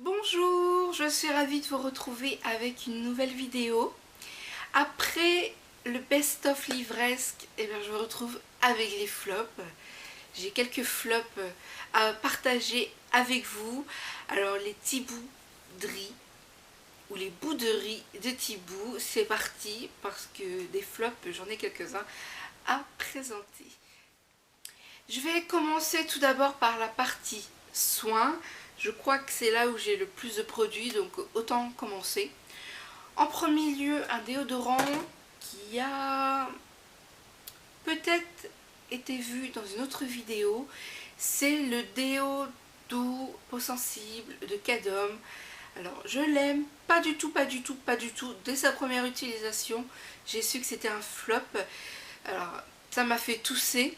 Bonjour, je suis ravie de vous retrouver avec une nouvelle vidéo. Après le best-of livresque, je vous retrouve avec les flops. J'ai quelques flops à partager avec vous. Alors les Thibaut de riz ou les bouts de riz de Thibaut, c'est parti parce que des flops, j'en ai quelques-uns à présenter. Je vais commencer tout d'abord par la partie soins. Je crois que c'est là où j'ai le plus de produits, donc autant commencer. En premier lieu, un déodorant qui a peut-être été vu dans une autre vidéo. C'est le déo doux peau sensible de Cadom. Alors je l'aime pas du tout, pas du tout, pas du tout. Dès sa première utilisation, j'ai su que c'était un flop. Alors ça m'a fait tousser.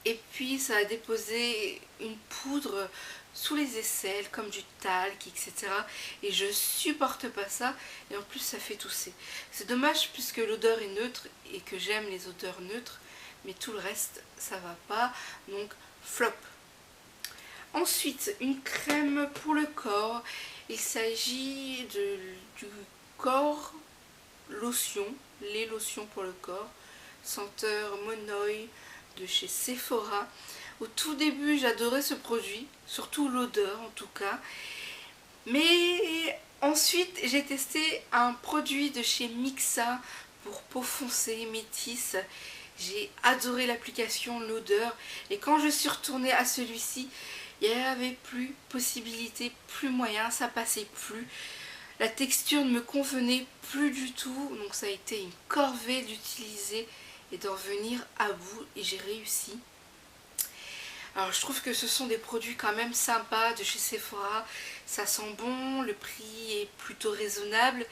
Et puis ça a déposé une poudre sous les aisselles comme du talc, etc. Et je supporte pas ça. Et en plus ça fait tousser. C'est dommage puisque l'odeur est neutre et que j'aime les odeurs neutres. Mais tout le reste ça va pas. Donc flop. Ensuite une crème pour le corps. Il s'agit du corps lotion. Les lotions pour le corps. Senteur Monoi de chez Sephora. Au tout début j'adorais ce produit, surtout l'odeur en tout cas, mais ensuite j'ai testé un produit de chez Mixa pour peau foncée métisse. J'ai adoré l'application, l'odeur, et quand je suis retournée à celui-ci, il n'y avait plus possibilité, plus moyen, ça passait plus. La texture ne me convenait plus du tout, donc ça a été une corvée d'utiliser et d'en venir à bout, et j'ai réussi. Alors je trouve que ce sont des produits quand même sympas de chez Sephora, ça sent bon, le prix est plutôt raisonnable,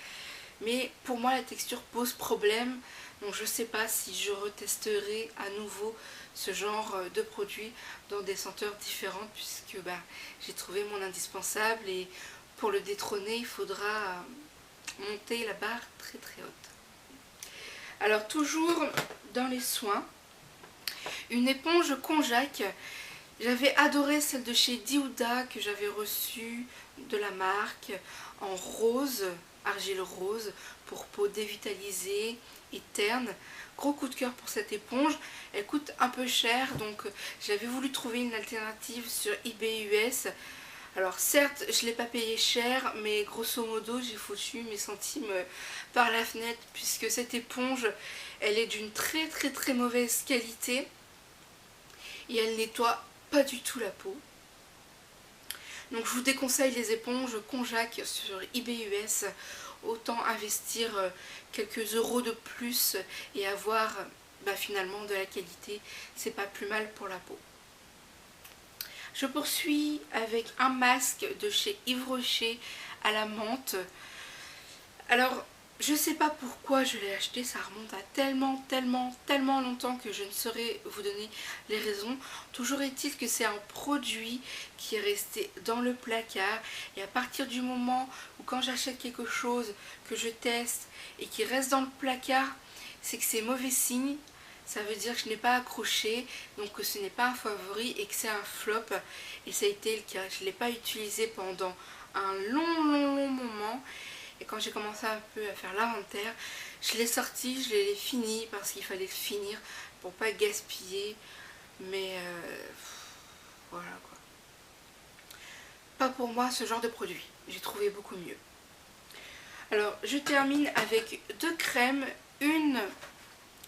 mais pour moi la texture pose problème, donc je ne sais pas si je retesterai à nouveau ce genre de produit dans des senteurs différentes, puisque j'ai trouvé mon indispensable, et pour le détrôner il faudra monter la barre très très haute. Alors toujours dans les soins, une éponge konjac. J'avais adoré celle de chez Diouda que j'avais reçue de la marque en rose, argile rose, pour peau dévitalisée et terne. Gros coup de cœur pour cette éponge. Elle coûte un peu cher, donc j'avais voulu trouver une alternative sur eBay US. Alors certes, je ne l'ai pas payé cher, mais grosso modo, j'ai foutu mes centimes par la fenêtre, puisque cette éponge, elle est d'une très très très mauvaise qualité et elle nettoie pas du tout la peau. Donc je vous déconseille les éponges konjac sur eBay US. Autant investir quelques euros de plus et avoir finalement de la qualité. C'est pas plus mal pour la peau. Je poursuis avec un masque de chez Yves Rocher à la menthe. Alors je sais pas pourquoi je l'ai acheté, ça remonte à tellement longtemps que je ne saurais vous donner les raisons. Toujours est-il que c'est un produit qui est resté dans le placard, et à partir du moment où quand j'achète quelque chose que je teste et qui reste dans le placard, c'est que c'est mauvais signe. Ça veut dire que je n'ai pas accroché, donc que ce n'est pas un favori et que c'est un flop. Et ça a été le cas, je ne l'ai pas utilisé pendant un long moment. Et quand j'ai commencé un peu à faire l'inventaire, je l'ai sorti, je l'ai fini parce qu'il fallait le finir pour pas gaspiller. Mais voilà quoi. Pas pour moi ce genre de produit. J'ai trouvé beaucoup mieux. Alors je termine avec deux crèmes. Une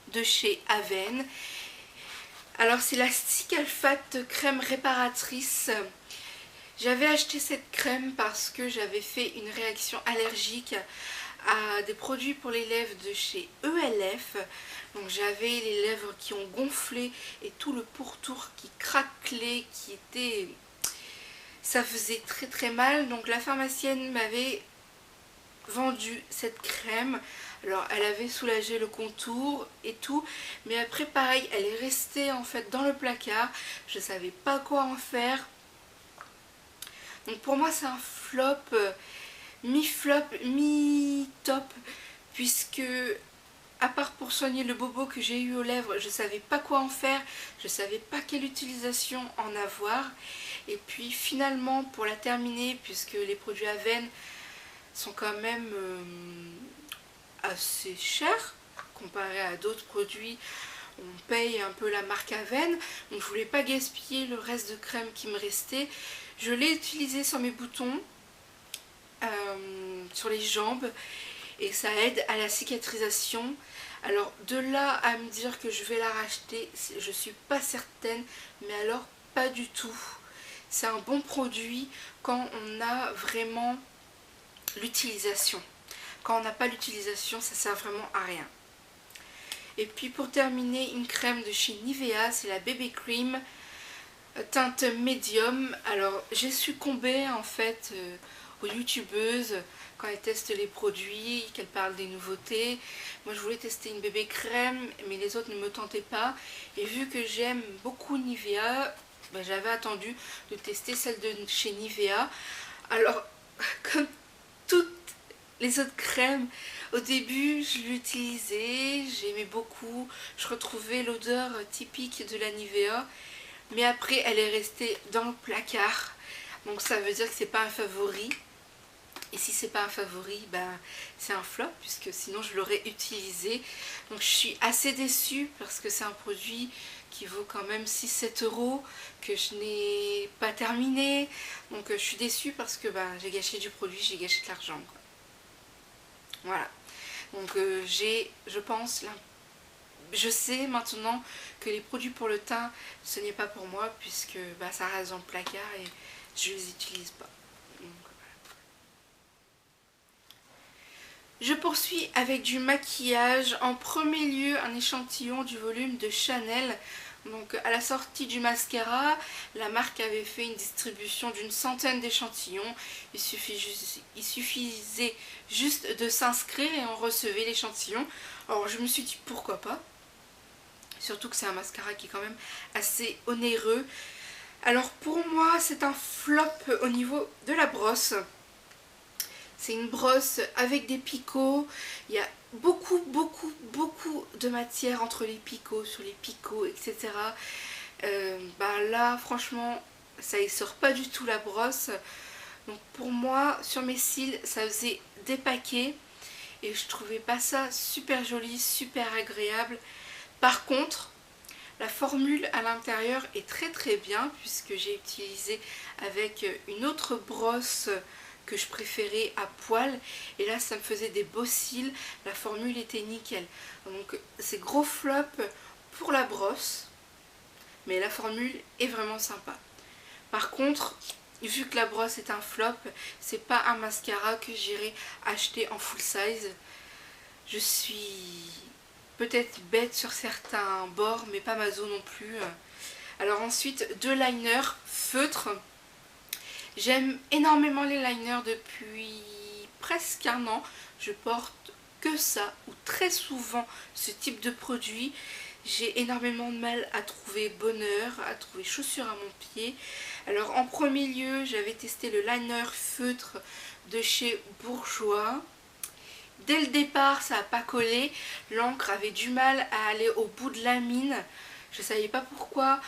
de chez Aven. Alors c'est la Cicalfate crème réparatrice. J'avais acheté cette crème parce que j'avais fait une réaction allergique à des produits pour les lèvres de chez ELF. Donc j'avais les lèvres qui ont gonflé et tout le pourtour qui craquelait, qui était... ça faisait très très mal. Donc la pharmacienne m'avait vendu cette crème. Alors elle avait soulagé le contour et tout, mais après pareil, elle est restée en fait dans le placard. Je savais pas quoi en faire. Donc pour moi c'est un flop, mi-flop, mi-top, puisque à part pour soigner le bobo que j'ai eu aux lèvres, je savais pas quoi en faire, je savais pas quelle utilisation en avoir. Et puis finalement, pour la terminer, puisque les produits Aven sont quand même assez chers comparé à d'autres produits, on paye un peu la marque Aven, donc je voulais pas gaspiller le reste de crème qui me restait. Je l'ai utilisé sur mes boutons, sur les jambes, et ça aide à la cicatrisation. Alors de là à me dire que je vais la racheter, je suis pas certaine, mais alors pas du tout. C'est un bon produit quand on a vraiment l'utilisation. Quand on n'a pas l'utilisation, ça sert vraiment à rien. Et puis pour terminer, une crème de chez Nivea, c'est la BB Cream teinte médium. Alors j'ai succombé en fait aux youtubeuses quand elles testent les produits, qu'elles parlent des nouveautés. Moi je voulais tester une bébé crème, mais les autres ne me tentaient pas. Et vu que j'aime beaucoup Nivea, ben, j'avais attendu de tester celle de chez Nivea. Alors comme toutes les autres crèmes, au début je l'utilisais, j'aimais beaucoup, je retrouvais l'odeur typique de la Nivea, mais après elle est restée dans le placard, donc ça veut dire que c'est pas un favori. Et si c'est pas un favori, ben c'est un flop, puisque sinon je l'aurais utilisé. Donc je suis assez déçue parce que c'est un produit qui vaut quand même 6-7 €, que je n'ai pas terminé. Donc je suis déçue parce que ben, j'ai gâché du produit, j'ai gâché de l'argent. Voilà. Donc je pense, je sais maintenant que les produits pour le teint, ce n'est pas pour moi, puisque ben, ça reste dans le placard et je ne les utilise pas. Donc, je poursuis avec du maquillage. En premier lieu, un échantillon du volume de Chanel. Donc à la sortie du mascara, la marque avait fait une distribution d'une centaine d'échantillons. Il suffisait juste de s'inscrire et on recevait l'échantillon. Alors je me suis dit pourquoi pas. Surtout que c'est un mascara qui est quand même assez onéreux. Alors pour moi c'est un flop au niveau de la brosse. C'est une brosse avec des picots. Il y a beaucoup de matière entre les picots, sur les picots, etc. Bah là, franchement, ça y sort pas du tout la brosse. Donc pour moi, sur mes cils, ça faisait dépaquer. Et je trouvais pas ça super joli, super agréable. Par contre, la formule à l'intérieur est très bien, puisque j'ai utilisé avec une autre brosse que je préférais à poil, et là ça me faisait des beaux cils, la formule était nickel. Donc c'est gros flop pour la brosse, mais la formule est vraiment sympa. Par contre, vu que la brosse est un flop, c'est pas un mascara que j'irai acheter en full size. Je suis peut-être bête sur certains bords, mais pas maso non plus. Alors ensuite, deux liners feutres. J'aime énormément les liners depuis presque un an. Je porte que ça, ou très souvent ce type de produit. J'ai énormément de mal à trouver bonheur, à trouver chaussures à mon pied. Alors en premier lieu, j'avais testé le liner feutre de chez Bourjois. Dès le départ, ça n'a pas collé. L'encre avait du mal à aller au bout de la mine. Je ne savais pas pourquoi.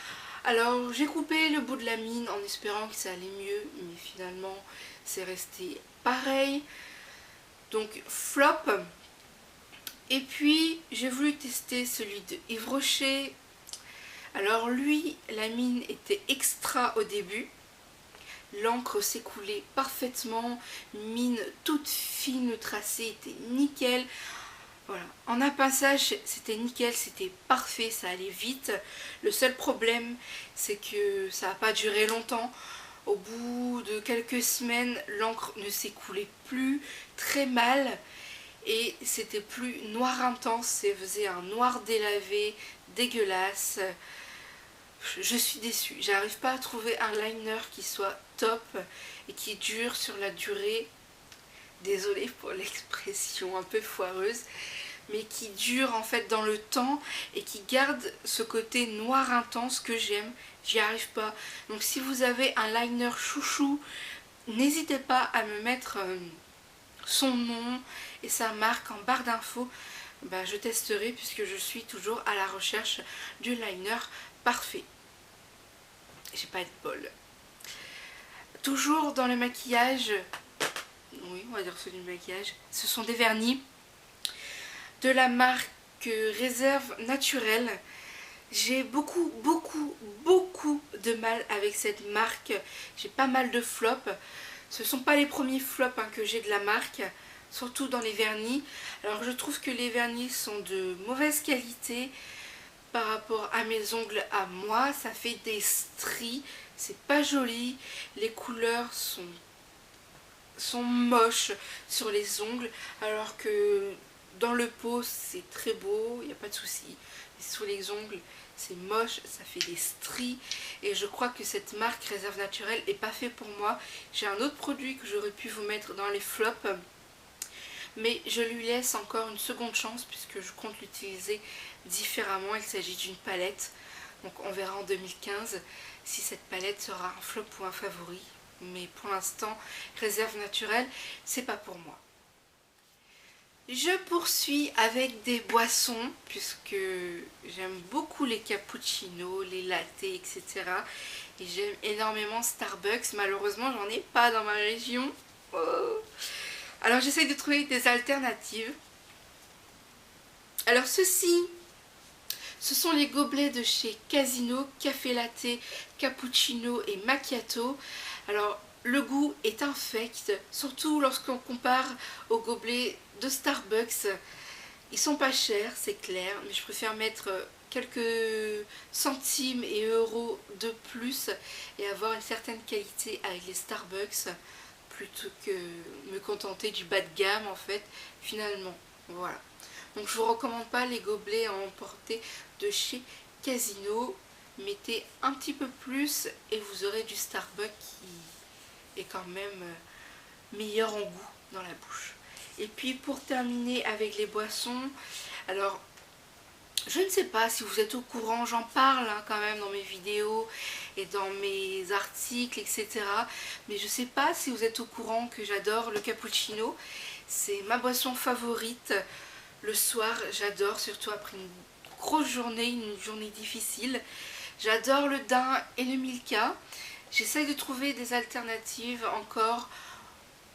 Alors j'ai coupé le bout de la mine en espérant que ça allait mieux, mais finalement c'est resté pareil. Donc flop. Et puis j'ai voulu tester celui de Yves Rocher. Alors lui, la mine était extra au début. L'encre s'écoulait parfaitement, mine toute fine, le tracé était nickel. Voilà, en un passage c'était nickel, c'était parfait, ça allait vite. Le seul problème c'est que ça n'a pas duré longtemps. Au bout de quelques semaines, l'encre ne s'écoulait plus, très mal. Et c'était plus noir intense, ça faisait un noir délavé, dégueulasse. Je suis déçue, j'arrive pas à trouver un liner qui soit top et qui dure sur la durée. Désolée pour l'expression un peu foireuse, mais qui dure en fait dans le temps et qui garde ce côté noir intense que j'aime. J'y arrive pas. Donc si vous avez un liner chouchou, n'hésitez pas à me mettre son nom et sa marque en barre d'infos. Bah, je testerai, puisque je suis toujours à la recherche du liner parfait. J'ai pas de bol. Toujours dans le maquillage, oui on va dire c'est du maquillage, ce sont des vernis de la marque Réserve Naturelle. J'ai beaucoup de mal avec cette marque, j'ai pas mal de flops. Ce ne sont pas les premiers flops que j'ai de la marque, surtout dans les vernis. Alors je trouve que les vernis sont de mauvaise qualité par rapport à mes ongles à moi. Ça fait des stries, c'est pas joli, les couleurs sont moches sur les ongles, alors que dans le pot c'est très beau, il n'y a pas de souci. Sur les ongles c'est moche, ça fait des stries et je crois que cette marque Réserve Naturelle est pas fait pour moi. J'ai un autre produit que j'aurais pu vous mettre dans les flops, mais je lui laisse encore une seconde chance puisque je compte l'utiliser différemment. Il s'agit d'une palette, donc on verra en 2015 si cette palette sera un flop ou un favori, mais pour l'instant Réserve Naturelle c'est pas pour moi. Je poursuis avec des boissons puisque j'aime beaucoup les cappuccinos, les lattés, etc. Et j'aime énormément Starbucks. Malheureusement, j'en ai pas dans ma région. Oh. Alors j'essaye de trouver des alternatives. Alors ceci, ce sont les gobelets de chez Casino, café latte, cappuccino et macchiato. Alors le goût est infect, surtout lorsqu'on compare aux gobelets de Starbucks. Ils sont pas chers, c'est clair, mais je préfère mettre quelques centimes et euros de plus et avoir une certaine qualité avec les Starbucks plutôt que me contenter du bas de gamme en fait, finalement. Voilà. Donc je vous recommande pas les gobelets à emporter de chez Casino. Mettez un petit peu plus et vous aurez du Starbucks qui est quand même meilleur en goût dans la bouche. Et puis pour terminer avec les boissons, alors je ne sais pas si vous êtes au courant, j'en parle quand même dans mes vidéos et dans mes articles, etc. Mais je ne sais pas si vous êtes au courant que j'adore le cappuccino. C'est ma boisson favorite. Le soir, j'adore, surtout après une grosse journée, une journée difficile. J'adore le daim et le milka. J'essaye de trouver des alternatives encore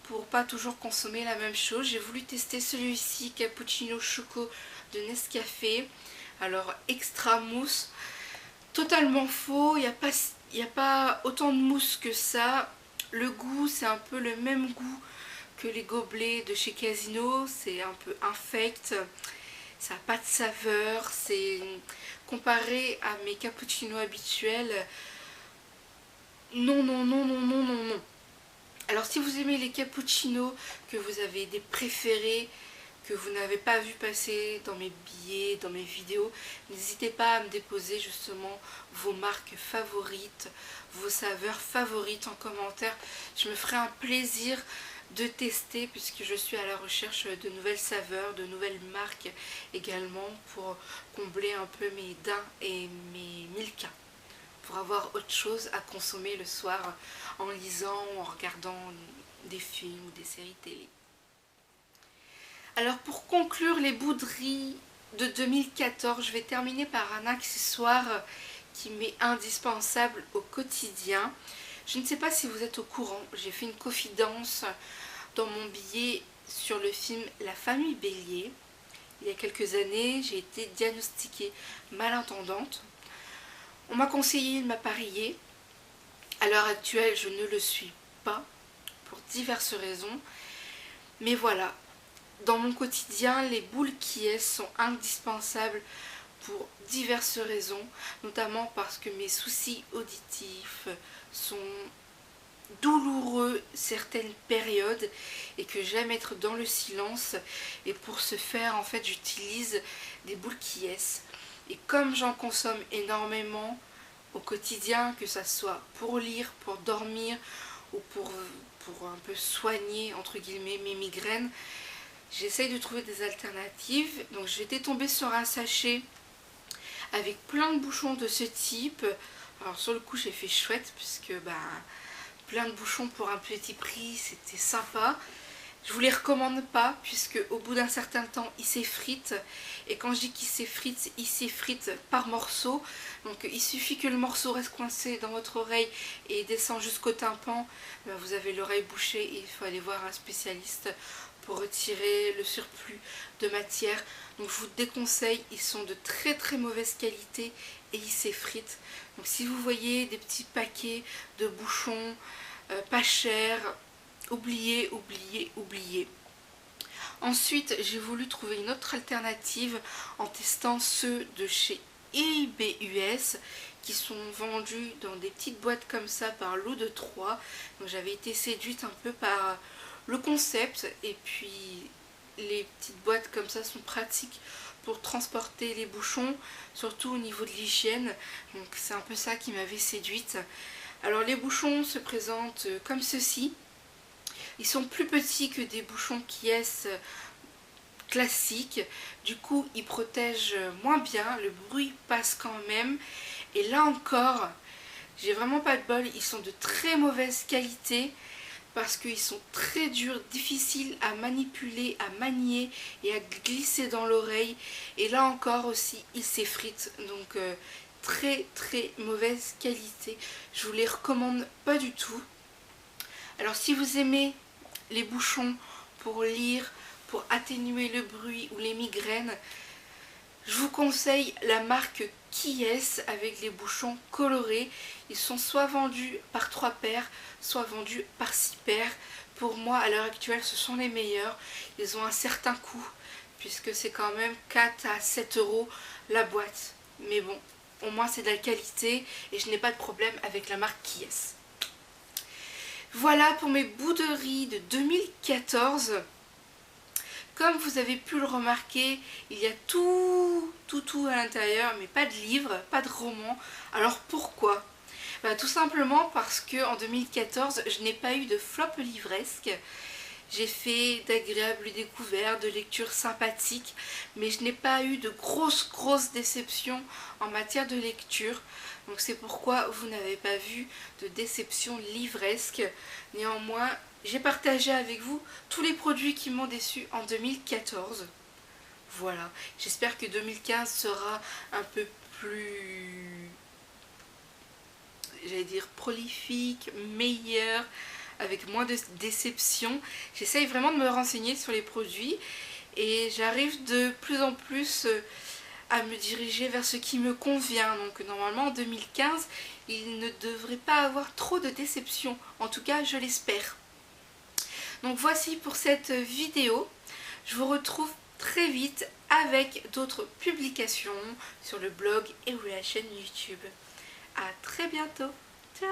pour pas toujours consommer la même chose. J'ai voulu tester celui-ci, cappuccino choco de Nescafé. Alors extra mousse, totalement faux, il n'y a pas autant de mousse que ça. Le goût c'est un peu le même goût que les gobelets de chez Casino, c'est un peu infect, ça n'a pas de saveur, c'est comparé à mes cappuccinos habituels. Non, non, non, non, non, non, non. Alors si vous aimez les cappuccinos, que vous avez des préférés, que vous n'avez pas vu passer dans mes billets, dans mes vidéos, n'hésitez pas à me déposer justement vos marques favorites, vos saveurs favorites en commentaire. Je me ferai un plaisir de tester puisque je suis à la recherche de nouvelles saveurs, de nouvelles marques également pour combler un peu mes daims et mes milka, pour avoir autre chose à consommer le soir en lisant ou en regardant des films ou des séries télé. Alors pour conclure les bouderies de 2014, je vais terminer par un accessoire qui m'est indispensable au quotidien. Je ne sais pas si vous êtes au courant, j'ai fait une confidence dans mon billet sur le film La famille Bélier. Il y a quelques années, j'ai été diagnostiquée malentendante. On m'a conseillé de m'appareiller. À l'heure actuelle, je ne le suis pas pour diverses raisons. Mais voilà, dans mon quotidien, les boules qui sont indispensables pour diverses raisons, notamment parce que mes soucis auditifs sont douloureux certaines périodes et que j'aime être dans le silence, et pour ce faire en fait j'utilise des boules qui et comme j'en consomme énormément au quotidien, que ça soit pour lire, pour dormir ou pour un peu soigner entre guillemets mes migraines, j'essaye de trouver des alternatives. Donc j'étais tombée sur un sachet avec plein de bouchons de ce type. Alors sur le coup j'ai fait chouette puisque plein de bouchons pour un petit prix, c'était sympa. Je vous les recommande pas puisque au bout d'un certain temps ils s'effritent, et quand je dis qu'ils s'effritent, ils s'effritent par morceaux. Donc il suffit que le morceau reste coincé dans votre oreille et descend jusqu'au tympan, vous avez l'oreille bouchée et il faut aller voir un spécialiste pour retirer le surplus de matière. Donc je vous déconseille, ils sont de très très mauvaise qualité et ils s'effritent. Donc si vous voyez des petits paquets de bouchons pas chers, oubliez, oubliez, oubliez. Ensuite, j'ai voulu trouver une autre alternative en testant ceux de chez IBUS qui sont vendus dans des petites boîtes comme ça par lot de 3. Donc j'avais été séduite un peu par le concept, et puis les petites boîtes comme ça sont pratiques pour transporter les bouchons, surtout au niveau de l'hygiène. Donc c'est un peu ça qui m'avait séduite. Alors les bouchons se présentent comme ceci. Ils sont plus petits que des bouchons Kies classiques. Du coup, ils protègent moins bien. Le bruit passe quand même. Et là encore, j'ai vraiment pas de bol. Ils sont de très mauvaise qualité parce qu'ils sont très durs, difficiles à manipuler, à manier et à glisser dans l'oreille. Et là encore aussi, ils s'effritent. Donc très très mauvaise qualité. Je vous les recommande pas du tout. Alors si vous aimez les bouchons pour lire, pour atténuer le bruit ou les migraines, je vous conseille la marque Kies avec les bouchons colorés. Ils sont soit vendus par 3 paires, soit vendus par 6 paires. Pour moi, à l'heure actuelle, ce sont les meilleurs. Ils ont un certain coût, puisque c'est quand même 4 à 7 € la boîte. Mais bon, au moins c'est de la qualité et je n'ai pas de problème avec la marque Kies. Voilà pour mes bouderies de 2014. Comme vous avez pu le remarquer, il y a tout à l'intérieur, mais pas de livres, pas de romans. Alors pourquoi? Tout simplement parce que en 2014, je n'ai pas eu de flop livresque. J'ai fait d'agréables découvertes, de lectures sympathiques, mais je n'ai pas eu de grosses déceptions en matière de lecture. Donc c'est pourquoi vous n'avez pas vu de déception livresque. Néanmoins, j'ai partagé avec vous tous les produits qui m'ont déçu en 2014. Voilà, j'espère que 2015 sera un peu plus, j'allais dire, prolifique, meilleur, avec moins de déception. J'essaye vraiment de me renseigner sur les produits et j'arrive de plus en plus à me diriger vers ce qui me convient. Donc normalement en 2015, il ne devrait pas avoir trop de déception. En tout cas, je l'espère. Donc voici pour cette vidéo. Je vous retrouve très vite avec d'autres publications sur le blog et ou la chaîne YouTube. À très bientôt. Ciao!